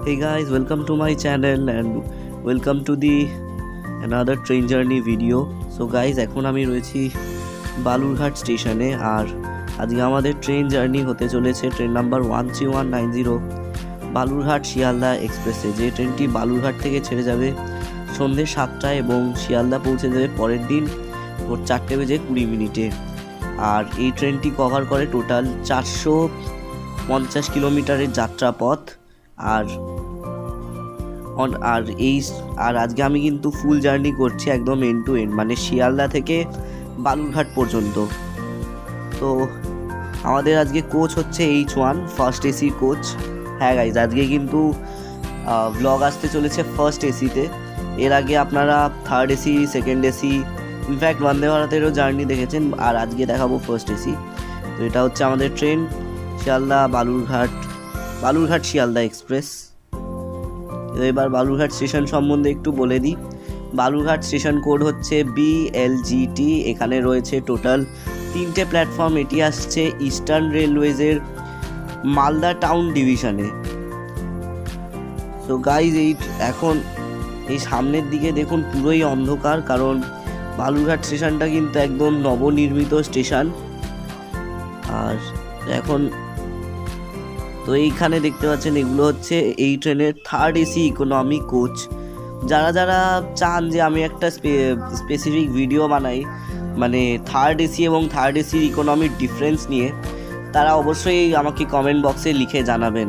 Hey guys, welcome to my channel and welcome to the another train journey video. So guys, এখন আমি রয়েছি বালুরঘাট স্টেশনে আর আজকে আমাদের ট্রেন জার্নি হতে চলেছে ট্রেন নাম্বার 13190 বালুরঘাট শিয়ালদা এক্সপ্রেসে। যে ট্রেনটি বালুরঘাট থেকে ছেড়ে যাবে সন্ধ্যে 7টায় এবং শিয়ালদা পৌঁছে যাবে পরের দিন ভোর 4:20 আর এই ট্রেনটি কভার করে টোটাল 450 কিলোমিটারের যাত্রাপথ। আর আজকে আমি কিন্তু ফুল জার্নি করছি একদম এন্ড টু এন্ড, মানে শিয়ালদা থেকে বালুরঘাট পর্যন্ত। তো আমাদের আজকে কোচ হচ্ছে H1 ফার্স্ট এসি কোচ। হ্যাঁ গাইজ, আজকে কিন্তু ব্লগ আসতে চলেছে ফার্স্ট এসিতে। এর আগে আপনারা third AC, second AC, in fact Vande ভারতেরও জার্নি দেখেছেন, আর আজকে দেখাবো ফার্স্ট এসি। তো এটা হচ্ছে আমাদের ট্রেন শিয়ালদা বালুরঘাট শিয়ালদা এক্সপ্রেস। এবার বালুরঘাট স্টেশন সম্বন্ধে একটু বলে দিই। বালুরঘাট স্টেশন কোড হচ্ছে BLGT। এখানে রয়েছে টোটাল 3টে প্ল্যাটফর্ম। এটি আসছে ইস্টার্ন রেলওয়েজের মালদা টাউন ডিভিশনে। সো গাইজ, এখন এই সামনের দিকে দেখুন পুরোই অন্ধকার, কারণ বালুরঘাট স্টেশনটা কিন্তু একদম নবনির্মিত স্টেশন। আর এখন তো এইখানে দেখতে পাচ্ছেন এগুলো হচ্ছে এই ট্রেনের থার্ড এসি ইকোনমি কোচ। যারা চান যে আমি একটা স্পেসিফিক ভিডিও বানাই মানে থার্ড এসি এবং থার্ড এসির ইকোনমির ডিফারেন্স নিয়ে, তারা অবশ্যই আমাকে কমেন্ট বক্সে লিখে জানাবেন।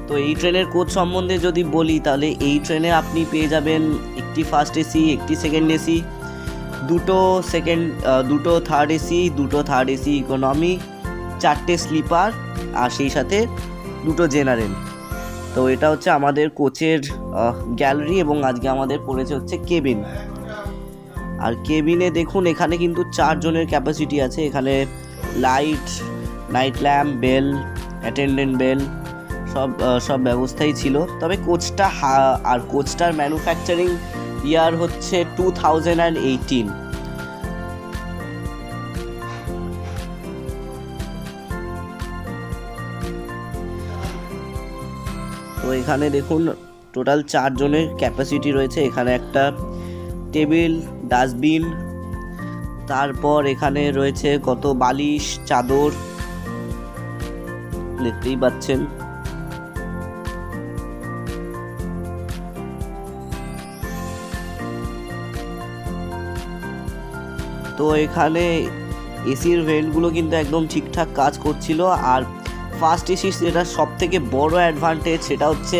তো এই ট্রেনের কোচ সম্বন্ধে যদি বলি, তাহলে এই ট্রেনে আপনি পেয়ে যাবেন একটি ফার্স্ট এসি, একটি সেকেন্ড এসি, দুটো থার্ড এসি, দুটো থার্ড এসি ইকোনমি, 4টে স্লিপার, আর সেই সাথে 2টো জেনারেল। তো এটা হচ্ছে আমাদের কোচের গ্যালারি, এবং আজকে আমাদের পড়েছে হচ্ছে কেবিন। আর কেবিনে দেখুন এখানে কিন্তু 4 জনের ক্যাপাসিটি আছে। এখানে light, night lamp, bell, attendant bell সব ব্যবস্থাই ছিল। তবে কোচটার ম্যানুফ্যাকচারিং ইয়ার হচ্ছে 2018। তো এখানে দেখুন টোটাল 4 জনের ক্যাপাসিটি রয়েছে। এখানে একটা টেবিল, ডাস্টবিন, তারপর এখানে রয়েছে কত বালিশ, চাদর, দেখতেই পাচ্ছেন। তো এখানে এসির ভেন্টগুলো কিন্তু একদম ঠিকঠাক কাজ করছিল। আর ফার্স্ট এসি যেটা সব থেকে বড় অ্যাডভান্টেজ, সেটা হচ্ছে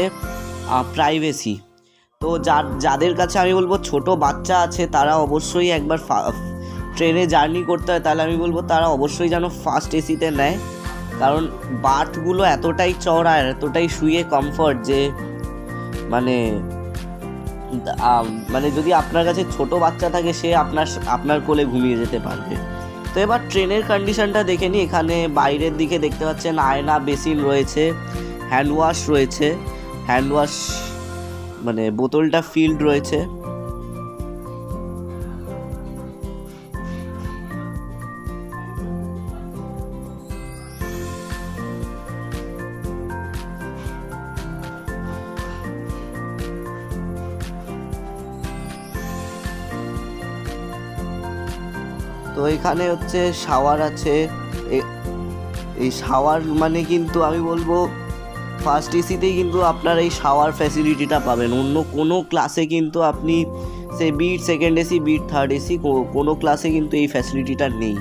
প্রাইভেসি। তো যাদের কাছে আমি বলবো ছোট বাচ্চা আছে, তারা অবশ্যই একবার ট্রেনে জার্নি করতে হয়, তাহলে আমি বলবো তারা অবশ্যই যেন ফার্স্ট এসিতে নেয়। কারণ বার্থগুলো এতটাই চওড়া আর এতটাই শুয়ে কমফর্ট যে মানে যদি আপনার কাছে ছোট বাচ্চা থাকে, সে আপনার কোলে ঘুমিয়ে যেতে পারবে। তো এবার ট্রেনের কন্ডিশনটা দেখে নিই। এখানে বাইরের দিকে দেখতে পাচ্ছেন আয়না, বেসিন রয়েছে, হ্যান্ড ওয়াশ মানে বোতলটা ফিল্ড রয়েছে। তো এখানে হচ্ছে শাওয়ার আছে। এই শাওয়ার মানে কিন্তু আমি বলবো ফার্স্ট এসিতেই কিন্তু আপনার এই শাওয়ার ফ্যাসিলিটিটা পাবেন। অন্য কোনো ক্লাসে কিন্তু আপনি be it second AC, be it third AC, কোনো ক্লাসে কিন্তু এই ফ্যাসিলিটিটা নেই।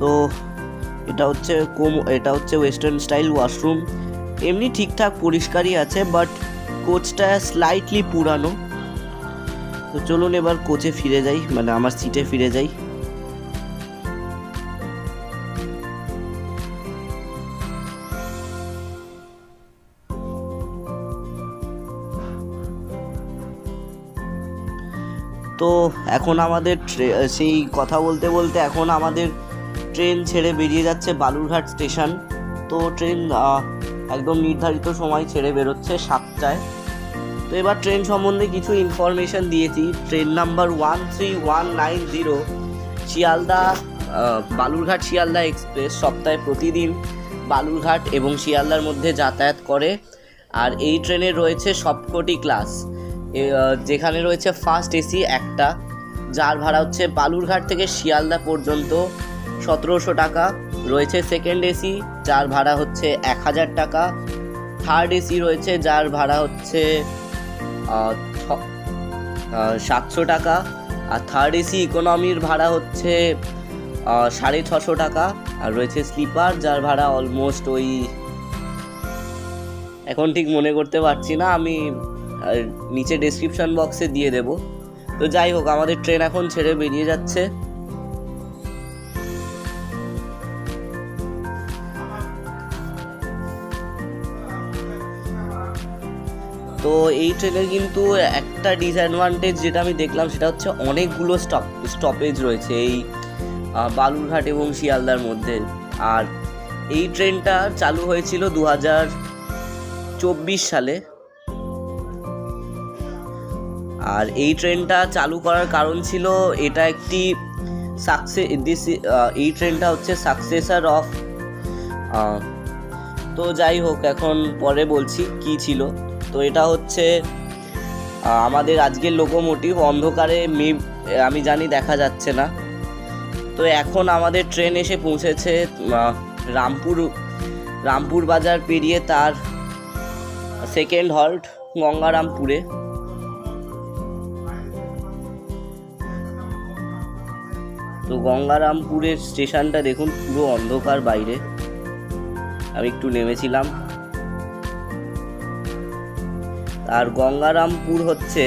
তো এটা হচ্ছে ওয়েস্টার্ন স্টাইল ওয়াশরুম। এমনি ঠিকঠাক পরিষ্কারই আছে, বাট কোচটা স্লাইটলি পুরানো। তো চলুন এবার কোচে ফিরে যাই, মানে আমার সিটে ফিরে যাই। তো এখন আমাদের সেই কথা বলতে বলতে এখন আমাদের ট্রেন ছেড়ে বেরিয়ে যাচ্ছে বালুরঘাট স্টেশন। তো ট্রেন একদম নির্ধারিত সময় ছেড়ে বেরোচ্ছে 7টায়। তো এবার ট্রেন সম্বন্ধে কিছু ইনফরমেশন দিয়েছি। Train number 13190 Sealdah Balurghat Sealdah express সপ্তাহে প্রতিদিন বালুরঘাট এবং শিয়ালদার মধ্যে যাতায়াত করে। আর এই ট্রেনে রয়েছে সবকটি ক্লাস, যেখানে রয়েছে ফার্স্ট এসি একটা, যার ভাড়া হচ্ছে বালুরঘাট থেকে শিয়ালদা পর্যন্ত 1700 টাকা। রয়েছে সেকেন্ড এসি, যার ভাড়া হচ্ছে 1000 টাকা। থার্ড এসি রয়েছে, যার ভাড়া হচ্ছে 700 টাকা। আর থার্ড এসি ইকোনমির ভাড়া হচ্ছে 650 টাকা। আর রয়েছে স্লিপার, যার ভাড়া অলমোস্ট ওই, এখন ঠিক মনে করতে পারছি না, আমি নিচে ডেসক্রিপশন বক্সে দিয়ে দেব। তো যাই হোক, আমাদের ট্রেন এখন ছেড়ে বেরিয়ে যাচ্ছে। তো এই ট্রেনের কিন্তু একটা ডিসঅ্যাডভান্টেজ যেটা আমি দেখলাম, সেটা হচ্ছে অনেকগুলো স্টপেজ রয়েছে এই বালুরঘাট এবং শিয়ালদার মধ্যে। আর এই ট্রেনটা চালু হয়েছিল 2024 সালে। আর এই ট্রেনটা চালু করার কারণ ছিল, এটা একটি এই ট্রেনটা হচ্ছে সাকসেসর অফ, তো যাই হোক, এখন পরে বলছি কি ছিল। তো এটা হচ্ছে আমাদের আজকের লোকোমোটিভ। অন্ধকারে আমি জানি দেখা যাচ্ছে না। তো এখন আমাদের ট্রেন এসে পৌঁছেছে রামপুর বাজার পেরিয়ে তার সেকেন্ড হল্ট গঙ্গারামপুরে। তো গঙ্গারামপুরের স্টেশনটা দেখুন, পুরো অন্ধকার বাইরে। আমি একটু নেমেছিলাম। আর গঙ্গারামপুর হচ্ছে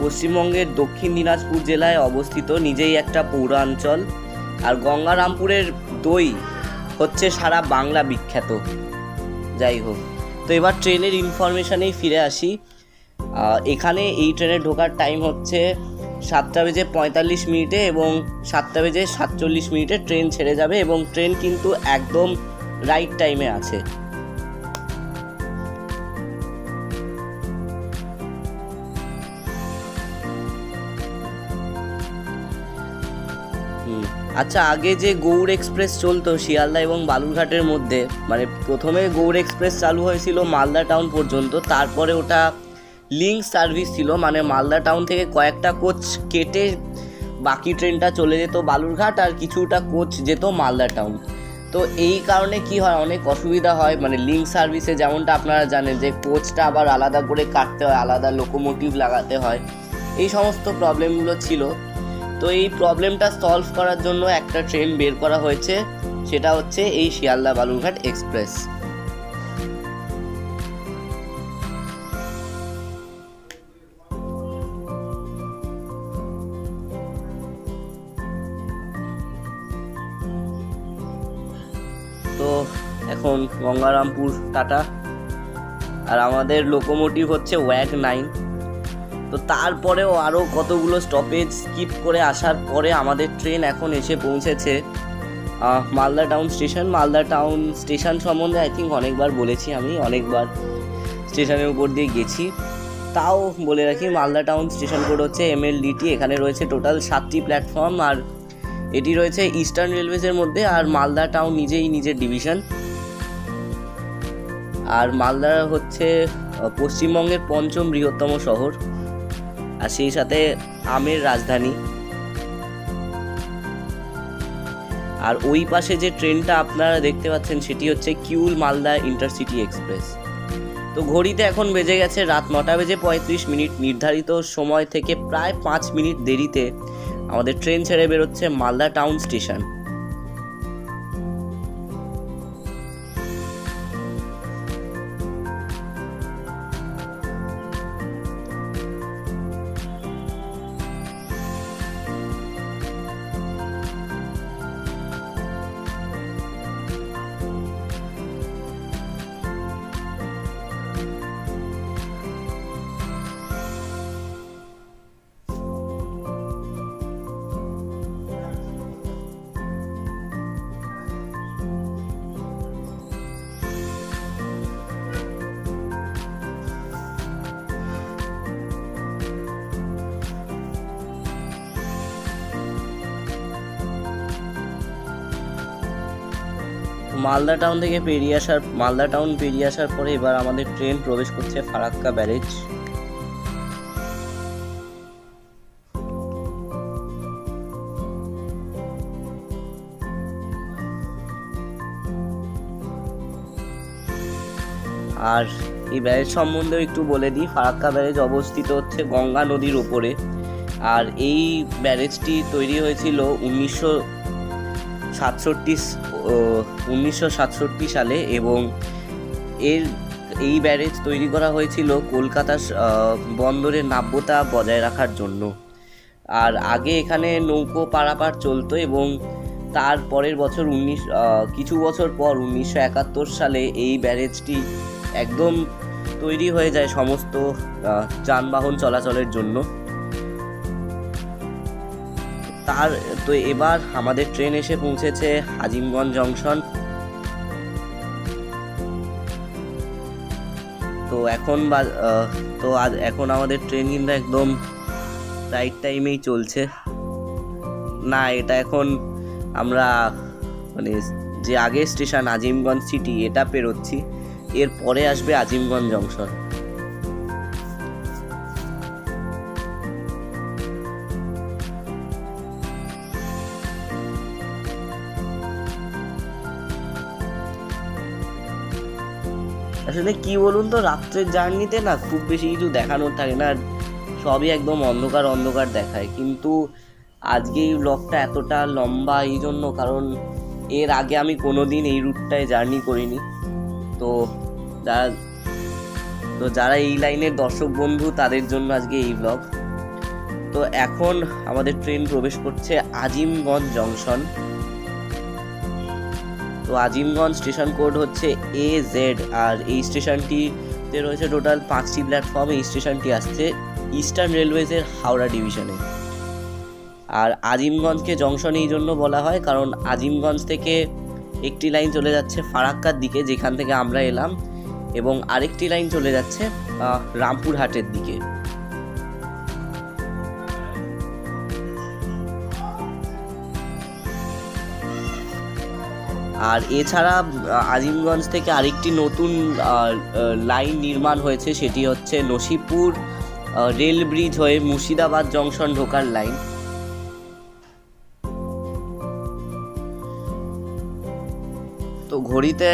পশ্চিমবঙ্গের দক্ষিণ দিনাজপুর জেলায় অবস্থিত, নিজেই একটা পৌরাঞ্চল। আর গঙ্গারামপুরের দই হচ্ছে সারা বাংলা বিখ্যাত। যাই হোক, তো এবার ট্রেনের ইনফরমেশানেই ফিরে আসি। এখানে এই ট্রেনে ঢোকার টাইম হচ্ছে 7:45 এবং 7:47 ট্রেন ছেড়ে যাবে, এবং ট্রেন কিন্তু একদম রাইট টাইমে আছে। আচ্ছা, আগে যে গৌড় এক্সপ্রেস চলতো শিয়ালদা এবং বালুরঘাটের মধ্যে, মানে প্রথমে গৌড় এক্সপ্রেস চালু হয়েছিল মালদা টাউন পর্যন্ত, তারপরে ওটা লিঙ্ক সার্ভিস ছিল, মানে মালদা টাউন থেকে কয়েকটা কোচ কেটে বাকি ট্রেনটা চলে যেত বালুরঘাট, আর কিছুটা কোচ যেত মালদা টাউন। তো এই কারণে কি হয়, অনেক অসুবিধা হয়। মানে লিঙ্ক সার্ভিসে যেমনটা আপনারা জানেন যে কোচটা আবার আলাদা করে কাটতে হয়, আলাদা লোকোমোটিভ লাগাতে হয়, এই সমস্ত প্রবলেমগুলো ছিল। তো এই প্রবলেমটা সলভ করার জন্য একটা ট্রেন বের করা হয়েছে, সেটা হচ্ছে এই শিয়ালদা বালুরঘাট এক্সপ্রেস। তো এখন গঙ্গারামপুর টাটা। আর আমাদের লোকোমোটিভ হচ্ছে ওয়াগ 9। তো তারপরেও আরও কতগুলো স্টপেজ স্কিপ করে আসার পরে আমাদের ট্রেন এখন এসে পৌঁছেছে Malda town station. Malda town station সম্বন্ধে আই থিঙ্ক অনেকবার বলেছি, আমি অনেকবার স্টেশনের উপর দিয়ে গেছি। তাও বলে রাখি, মালদা টাউন স্টেশন কোড হচ্ছে MLDT। এখানে রয়েছে টোটাল 7টি প্ল্যাটফর্ম, আর এটি রয়েছে ইস্টার্ন রেলওয়েজের মধ্যে। আর মালদা টাউন নিজেই নিজের ডিভিশন। আর মালদা হচ্ছে পশ্চিমবঙ্গের 5ম বৃহত্তম শহর, আর সেই সাথে আমের রাজধানী। আর ওই পাশে যে ট্রেনটা আপনারা দেখতে পাচ্ছেন, সেটি হচ্ছে কিউল মালদা ইন্টারসিটি এক্সপ্রেস। তো ঘড়িতে এখন বেজে গেছে রাত 9:35। নির্ধারিত সময় থেকে প্রায় 5 মিনিট দেরিতে আমাদের ট্রেন ছেড়ে বেরোচ্ছে Malda town station. Malda town পেরিয়ে আসার পরে এবার আমাদের ট্রেন প্রবেশ করছে ফারাক্কা ব্যারেজ। আর এই ব্যারেজ সম্বন্ধেও একটু বলে দিই, ফারাক্কা ব্যারেজ অবস্থিত হচ্ছে গঙ্গা নদীর উপরে। আর এই ব্যারেজটি তৈরি হয়েছিল 1967 সালে, এবং এই ব্যারেজ তৈরি করা হয়েছিল কলকাতা বন্দরের নাব্যতা বজায় রাখার জন্য। আর আগে এখানে নৌকো পারাপার চলতো, এবং তার পরের বছর কিছু বছর পর 1971 সালে এই ব্যারেজটি একদম তৈরি হয়ে যায় সমস্ত যানবাহন চলাচলের জন্য। তো এবার আমাদের ট্রেন এসে পৌঁছেছে আজিমগঞ্জ জংশন। তো এখন আমাদের ট্রেন কিন্তু একদম রাইট টাইমেই চলছে। না, এটা এখন আমরা মানে যে আগের স্টেশন আজিমগঞ্জ সিটি এটা পেরোচ্ছি, এর পরে আসবে আজিমগঞ্জ জংশন। আসলে কি বলুন তো, রাত্রের জার্নিতে না খুব বেশি কিছু দেখানোর থাকে না, সবই একদম অন্ধকার অন্ধকার দেখায়। কিন্তু আজকে এই ব্লগটা এতটা লম্বা এই জন্য, কারণ এর আগে আমি কোনোদিন এই রুটটায় জার্নি করিনি। তো যারা এই লাইনের দর্শক বন্ধু তাদের জন্য আজকে এই ব্লগ। তো এখন আমাদের ট্রেন প্রবেশ করছে আজিমগঞ্জ জংশন। তো আজিমগঞ্জ স্টেশন কোড হচ্ছে AZ, আর এই স্টেশনটিতে রয়েছে টোটাল 5টি প্ল্যাটফর্ম। এই স্টেশনটি আসছে ইস্টার্ন রেলওয়েজের হাওড়া ডিভিশনে। আর আজিমগঞ্জকে জংশন এই জন্য বলা হয় কারণ আজিমগঞ্জ থেকে একটি লাইন চলে যাচ্ছে ফারাক্কার দিকে, যেখান থেকে আমরা এলাম, এবং আরেকটি লাইন চলে যাচ্ছে রামপুরহাটের দিকে। আর এছাড়া আজিমগঞ্জ থেকে আরেকটি নতুন লাইন নির্মাণ হয়েছে, সেটি হচ্ছে নসিপুর রেল ব্রিজ হয়ে মুর্শিদাবাদ জংশন ঢোকার লাইন। তো ঘড়িতে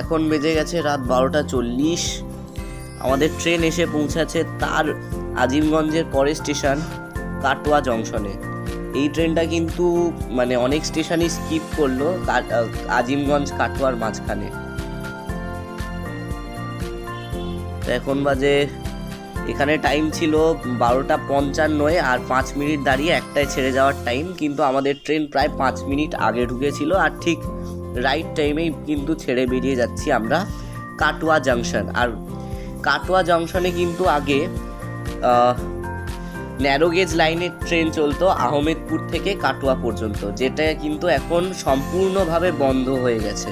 এখন বেজে গেছে রাত 12:40। আমাদের ট্রেন এসে পৌঁছাচ্ছে তার আজিমগঞ্জের পরের স্টেশন কাটোয়া জংশনে। এই ট্রেনটা কিন্তু মানে অনেক স্টেশনই স্কিপ করলো আজিমগঞ্জ কাটোয়ার মাঝখানে। তো এখন বাজে, এখানে টাইম ছিল 12:55, আর 5 মিনিট দাঁড়িয়ে একটায় ছেড়ে যাওয়ার টাইম, কিন্তু আমাদের ট্রেন প্রায় 5 মিনিট আগে ঢুকেছিল, আর ঠিক রাইট টাইমেই কিন্তু ছেড়ে বেরিয়ে যাচ্ছি আমরা কাটোয়া জাংশন। আর কাটোয়া জংশনে কিন্তু আগে ন্যারো গেজ লাইনের ট্রেন চলতো আহমেদপুর থেকে কাটোয়া পর্যন্ত, যেটা কিন্তু এখন সম্পূর্ণভাবে বন্ধ হয়ে গেছে।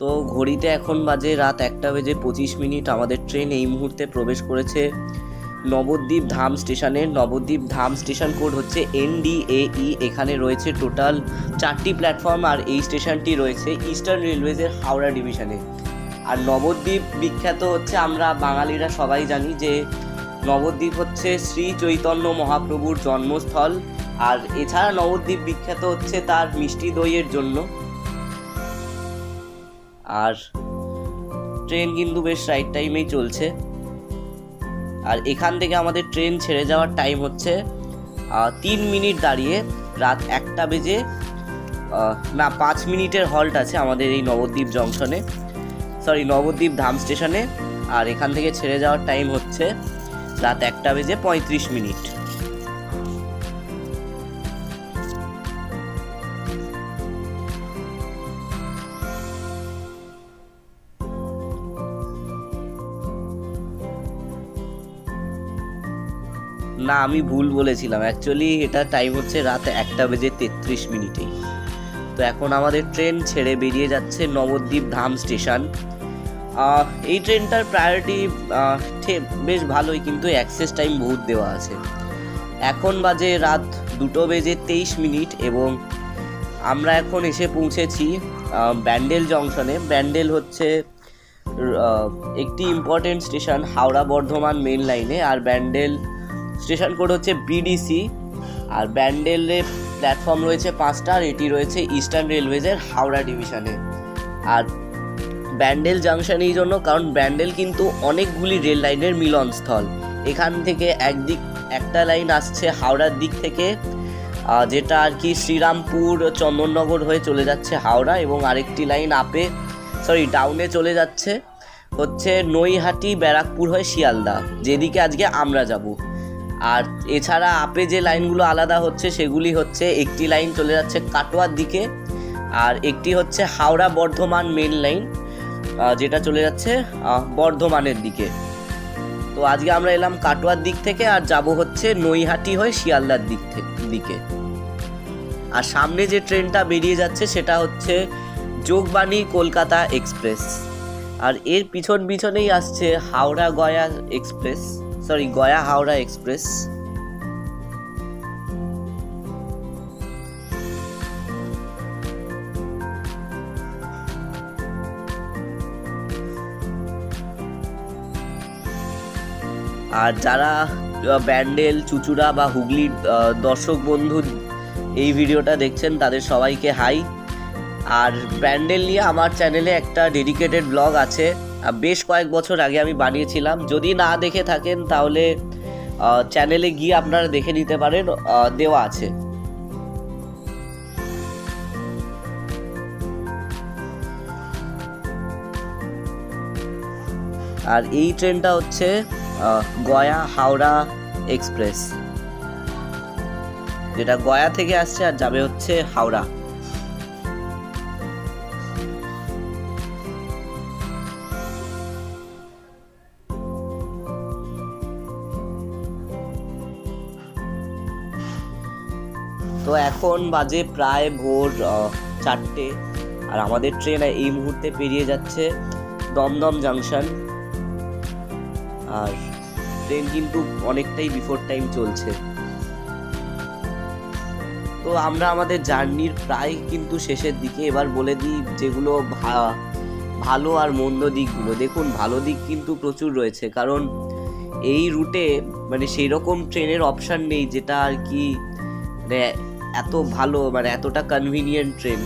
তো ঘড়িতে এখন বাজে রাত 1:25। আমাদের ট্রেন এই মুহূর্তে প্রবেশ করেছে নবদ্বীপ ধাম স্টেশনে। নবদ্বীপ ধাম স্টেশন কোড হচ্ছে NDAE। এখানে রয়েছে টোটাল 4টি প্ল্যাটফর্ম, আর এই স্টেশনটি রয়েছে ইস্টার্ন রেলওয়েজের হাওড়া ডিভিশনে। আর নবদ্বীপ বিখ্যাত হচ্ছে, আমরা বাঙালিরা সবাই জানি যে নবদ্বীপ হচ্ছে শ্রী চৈতন্য মহাপ্রভুর জন্মস্থল। আর এছাড়া নবদ্বীপ বিখ্যাত হচ্ছে তার মিষ্টি দইয়ের জন্য। আর ট্রেন কিন্তু বেশ রাইট টাইমেই চলছে। আর এখান থেকে আমাদের ট্রেন ছেড়ে যাওয়ার টাইম হচ্ছে 3 মিনিট দাঁড়িয়ে রাত 1টা বেজে 5 মিনিটের হল্ট আছে আমাদের এই নবদ্বীপ জংশনে। নবদ্বীপ ধাম স্টেশনে। আর এখান থেকে ছেড়ে যাওয়ার টাইম হচ্ছে রাত 1:35। না, আমি ভুল বলেছিলাম, অ্যাকচুয়ালি এটা টাইম হচ্ছে রাত 1:33। তো এখন আমাদের ট্রেন ছেড়ে বেরিয়ে যাচ্ছে নবদ্বীপ ধাম স্টেশন। এই ট্রেনটার প্রায়োরিটি বেশ ভালোই, কিন্তু অ্যাক্সেস টাইম বহুত দেওয়া আছে। এখন বাজে রাত 2:23 এবং আমরা এখন এসে পৌঁছেছি ব্যান্ডেল জংশনে। ব্যান্ডেল হচ্ছে একটি important station Howrah Bardhaman main লাইনে। আর ব্যান্ডেল স্টেশন কোড হচ্ছে BDC। আর ব্যান্ডেলের প্ল্যাটফর্ম রয়েছে 5টা, আর এটি রয়েছে ইস্টার্ন রেলওয়েজের হাওড়া ডিভিশনে। আর ব্যান্ডেল জাংশন এই জন্য কারণ ব্যান্ডেল কিন্তু অনেকগুলি রেল লাইনের মিলনস্থল। এখান থেকে একটা লাইন আসছে হাওড়ার দিক থেকে, যেটা আর কি শ্রীরামপুর চন্দননগর হয়ে চলে যাচ্ছে হাওড়া, এবং আরেকটি লাইন ডাউনে চলে যাচ্ছে হচ্ছে নৈহাটি ব্যারাকপুর হয়ে শিয়ালদা, যেদিকে আজকে আমরা যাব। আর এছাড়া আপে যে লাইনগুলো আলাদা হচ্ছে সেগুলি হচ্ছে একটি লাইন চলে যাচ্ছে কাটোয়ার দিকে, আর একটি হচ্ছে হাওড়া বর্ধমান মেন লাইন, যেটা চলে যাচ্ছে বর্ধমানের দিকে। তো আজকে আমরা এলাম কাটোয়ার দিক থেকে আর যাব হচ্ছে নৈহাটি হয়ে শিয়ালদার দিকে। আর সামনে যে ট্রেনটা বেরিয়ে যাচ্ছে সেটা হচ্ছে যোগবাণী কলকাতা এক্সপ্রেস। আর এর পিছনেই আসছে গয়া হাওড়া এক্সপ্রেস। আর যারা ব্যান্ডেল, চুচুড়া বা হুগলির দর্শক বন্ধু এই ভিডিওটা দেখছেন তাদের সবাইকে হাই। আর ব্যান্ডেল নিয়ে আমার চ্যানেলে একটা ডেডিকেটেড ব্লগ আছে, বেশ কয়েক বছর আগে আমি বানিয়েছিলাম। যদি না দেখে থাকেন তাহলে চ্যানেলে গিয়ে আপনারা দেখে নিতে পারেন, দেওয়া আছে। আর এই ট্রেনটা হচ্ছে গয়া হাওড়া এক্সপ্রেস, যেটা গয়া থেকে আসছে আর যাবে হচ্ছে হাওড়া। তো এখন বাজে প্রায় ভোর 4টে, আর আমাদের ট্রেন এই মুহূর্তে পেরিয়ে যাচ্ছে দমদম জাংশন। আর ট্রেন কিন্তু অনেকটাই বিফোর টাইম চলছে। তো আমরা আমাদের জার্নির প্রায় কিন্তু শেষের দিকে। এবার বলে দিই যেগুলো ভালো আর মন্দ দিকগুলো। দেখুন, ভালো দিক কিন্তু প্রচুর রয়েছে, কারণ এই রুটে মানে সেই রকম ট্রেনের অপশান নেই যেটা আর কি মানে এত ভালো, মানে এতটা কনভিনিয়েন্ট ট্রেন।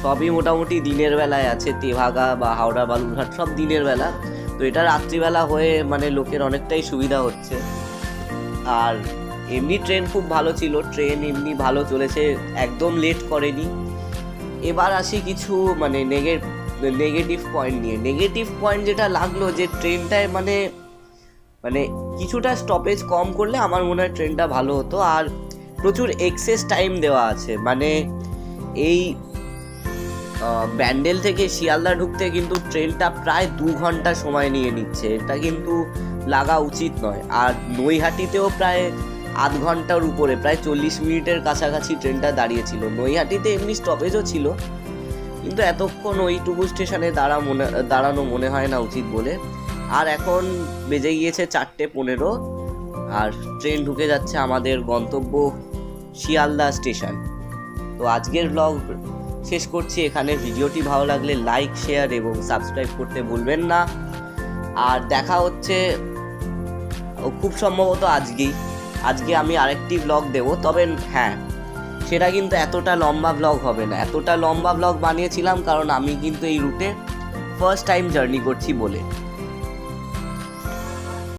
সবই মোটামুটি দিনের বেলায় আছে, তেভাগা বা হাওড়া বালুরঘাট সব দিনের বেলা। তো এটা রাত্রিবেলা হয়ে মানে লোকের অনেকটাই সুবিধা হচ্ছে। আর এমনি ট্রেন খুব ভালো ছিল, ট্রেন এমনি ভালো চলেছে, একদম লেট করেনি। এবার আসি কিছু মানে নেগেটিভ পয়েন্ট নিয়ে। নেগেটিভ পয়েন্ট যেটা লাগলো যে ট্রেনটায় মানে কিছুটা স্টপেজ কম করলে আমার মনে হয় ট্রেনটা ভালো হতো। আর প্রচুর এক্সেস টাইম দেওয়া আছে, মানে এই ব্যান্ডেল থেকে শিয়ালদা ঢুকতে কিন্তু ট্রেনটা প্রায় 2 ঘন্টা সময় নিয়ে নিচ্ছে, এটা কিন্তু লাগা উচিত নয়। আর নৈহাটিতেও প্রায় আধ ঘন্টার উপরে, প্রায় 40 মিনিটের কাছাকাছি ট্রেনটা দাঁড়িয়েছিল। নৈহাটিতে এমনি স্টপেজও ছিল, কিন্তু এতক্ষণ ওইটুকু স্টেশনে দাঁড়ানো মনে হয় না উচিত বলে। আর এখন বেজে গিয়েছে 4:15, আর ট্রেন ঢুকে যাচ্ছে আমাদের গন্তব্য শিয়ালদা স্টেশন। তো আজকের ব্লগ শেষ করছি এখানে। ভিডিওটি ভালো লাগলে লাইক, শেয়ার এবং সাবস্ক্রাইব করতে ভুলবেন না। আর দেখা হচ্ছে খুব সম্ভবত আজকে আমি আরেকটি ব্লগ দেব, তবে হ্যাঁ, সেটা কিন্তু এতটা লম্বা ব্লগ হবে না। এতটা লম্বা ব্লগ বানিয়েছিলাম কারণ আমি কিন্তু এই রুটে ফার্স্ট টাইম জার্নি করছি বলে।